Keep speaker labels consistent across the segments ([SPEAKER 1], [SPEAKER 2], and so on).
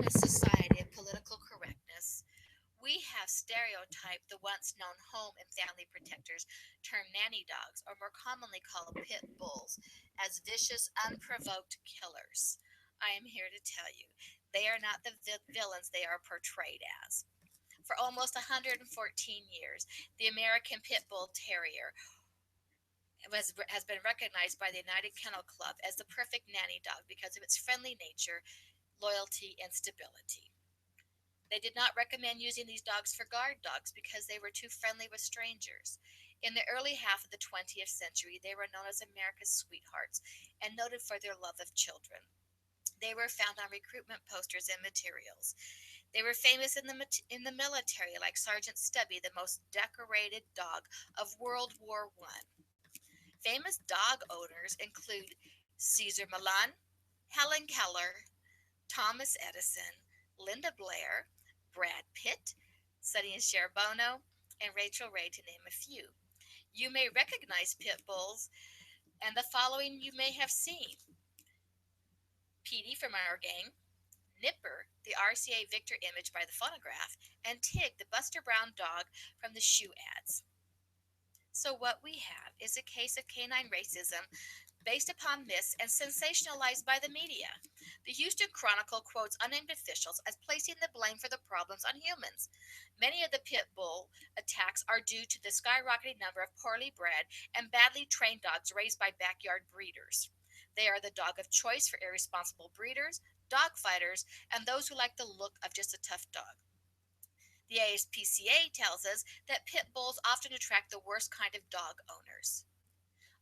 [SPEAKER 1] a society of political correctness, we have stereotyped the once known home and family protectors, termed nanny dogs, or more commonly called pit bulls, as vicious, unprovoked killers. I am here to tell you, they are not the villains they are portrayed as. For almost 114 years, the American Pit Bull Terrier has been recognized by the United Kennel Club as the perfect nanny dog because of its friendly nature, loyalty, and stability. They did not recommend using these dogs for guard dogs because they were too friendly with strangers. In the early half of the 20th century, they were known as America's sweethearts and noted for their love of children. They were found on recruitment posters and materials. They were famous in the military, like Sergeant Stubby, the most decorated dog of World War I. Famous dog owners include Caesar Milan, Helen Keller, Thomas Edison, Linda Blair, Brad Pitt, Sonny and Cher Bono, and Rachel Ray, to name a few. You may recognize pit bulls, and the following you may have seen: Petey from our gang, Nipper, the RCA Victor image by the phonograph, and Tig, the Buster Brown dog from the shoe ads. So, what we have is a case of canine racism based upon myths and sensationalized by the media. The Houston Chronicle quotes unnamed officials as placing the blame for the problems on humans. Many of the pit bull attacks are due to the skyrocketing number of poorly bred and badly trained dogs raised by backyard breeders. They are the dog of choice for irresponsible breeders, dog fighters, and those who like the look of just a tough dog. The ASPCA tells us that pit bulls often attract the worst kind of dog owners.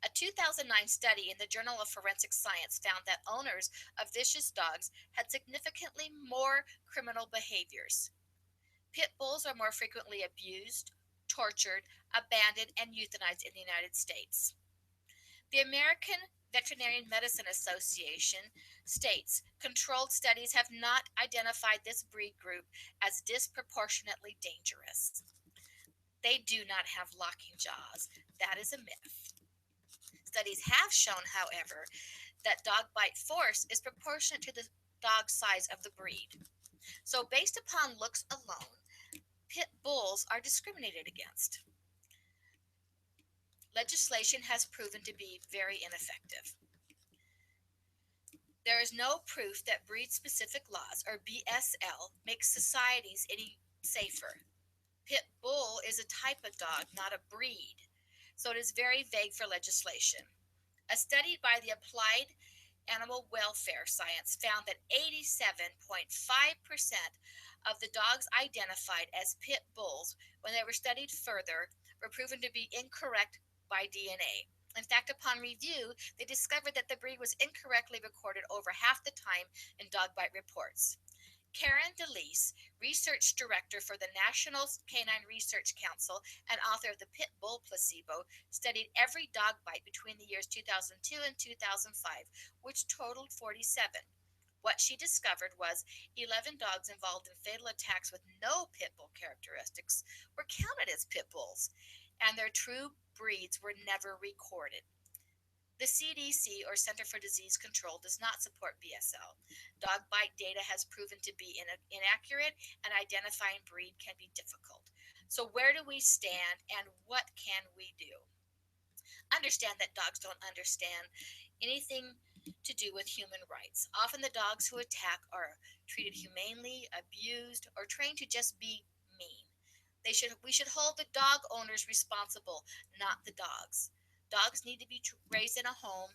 [SPEAKER 1] A 2009 study in the Journal of Forensic Science found that owners of vicious dogs had significantly more criminal behaviors. Pit bulls are more frequently abused, tortured, abandoned, and euthanized in the United States. The American Veterinary Medicine Association states controlled studies have not identified this breed group as disproportionately dangerous. They do not have locking jaws. That is a myth. Studies have shown, however, that dog bite force is proportionate to the dog size of the breed. So, based upon looks alone, pit bulls are discriminated against. Legislation has proven to be very ineffective. There is no proof that breed specific laws, or BSL, make societies any safer. Pit bull is a type of dog, not a breed, so it is very vague for legislation. A study by the Applied Animal Welfare Science found that 87.5% of the dogs identified as pit bulls, when they were studied further, were proven to be incorrect by DNA. In fact, upon review, they discovered that the breed was incorrectly recorded over half the time in dog bite reports. Karen DeLeese, research director for the National Canine Research Council and author of the Pit Bull Placebo, studied every dog bite between the years 2002 and 2005, which totaled 47. What she discovered was 11 dogs involved in fatal attacks with no pit bull characteristics were counted as pit bulls, and their true breeds were never recorded. The CDC, or Center for Disease Control, does not support BSL. Dog bite data has proven to be inaccurate, and identifying breed can be difficult. So, where do we stand, and what can we do? Understand that dogs don't understand anything to do with human rights. Often, the dogs who attack are treated humanely, abused, or trained to just be mean. We should hold the dog owners responsible, not the dogs. Dogs need to be raised in a home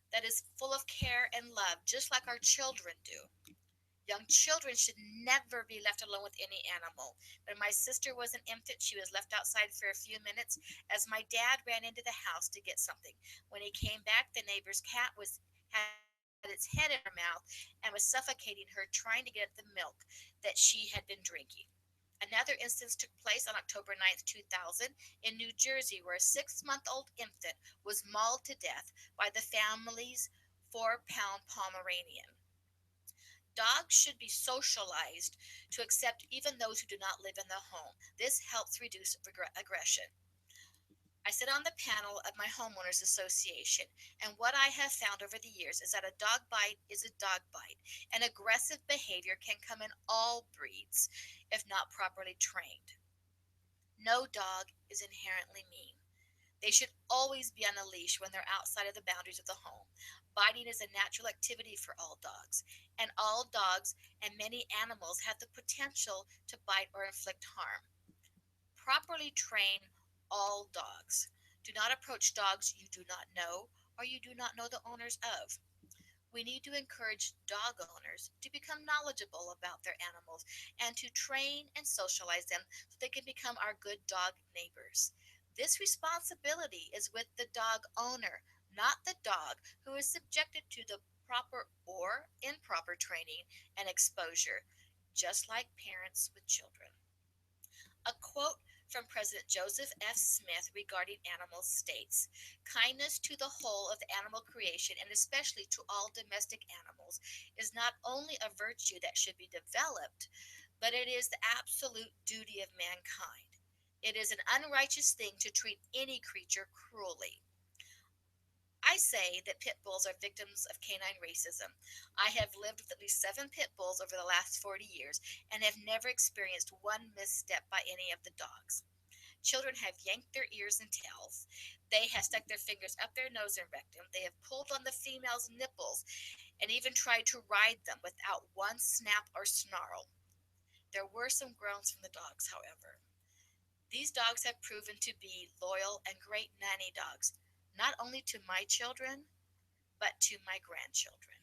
[SPEAKER 1] that is full of care and love, just like our children do. Young children should never be left alone with any animal. When my sister was an infant, she was left outside for a few minutes as my dad ran into the house to get something. When he came back, the neighbor's cat had its head in her mouth and was suffocating her, trying to get at the milk that she had been drinking. Another instance took place on October 9th, 2000, in New Jersey, where a 6-month-old infant was mauled to death by the family's 4-pound Pomeranian. Dogs should be socialized to accept even those who do not live in the home. This helps reduce aggression. I sit on the panel of my homeowners association, and what I have found over the years is that a dog bite is a dog bite, and aggressive behavior can come in all breeds if not properly trained. No dog is inherently mean. They should always be on a leash when they're outside of the boundaries of the home. Biting is a natural activity for all dogs, and all dogs and many animals have the potential to bite or inflict harm. Properly train all dogs. Do not approach dogs you do not know or you do not know the owners of. We need to encourage dog owners to become knowledgeable about their animals and to train and socialize them so they can become our good dog neighbors. This responsibility is with the dog owner, not the dog who is subjected to the proper or improper training and exposure, just like parents with children. A quote from President Joseph F. Smith regarding animals states, "Kindness to the whole of animal creation, and especially to all domestic animals, is not only a virtue that should be developed, but it is the absolute duty of mankind. It is an unrighteous thing to treat any creature cruelly." I say that pit bulls are victims of canine racism. I have lived with at least 7 pit bulls over the last 40 years and have never experienced one misstep by any of the dogs. Children have yanked their ears and tails. They have stuck their fingers up their nose and rectum. They have pulled on the female's nipples and even tried to ride them without one snap or snarl. There were some groans from the dogs, however. These dogs have proven to be loyal and great nanny dogs, not only to my children, but to my grandchildren.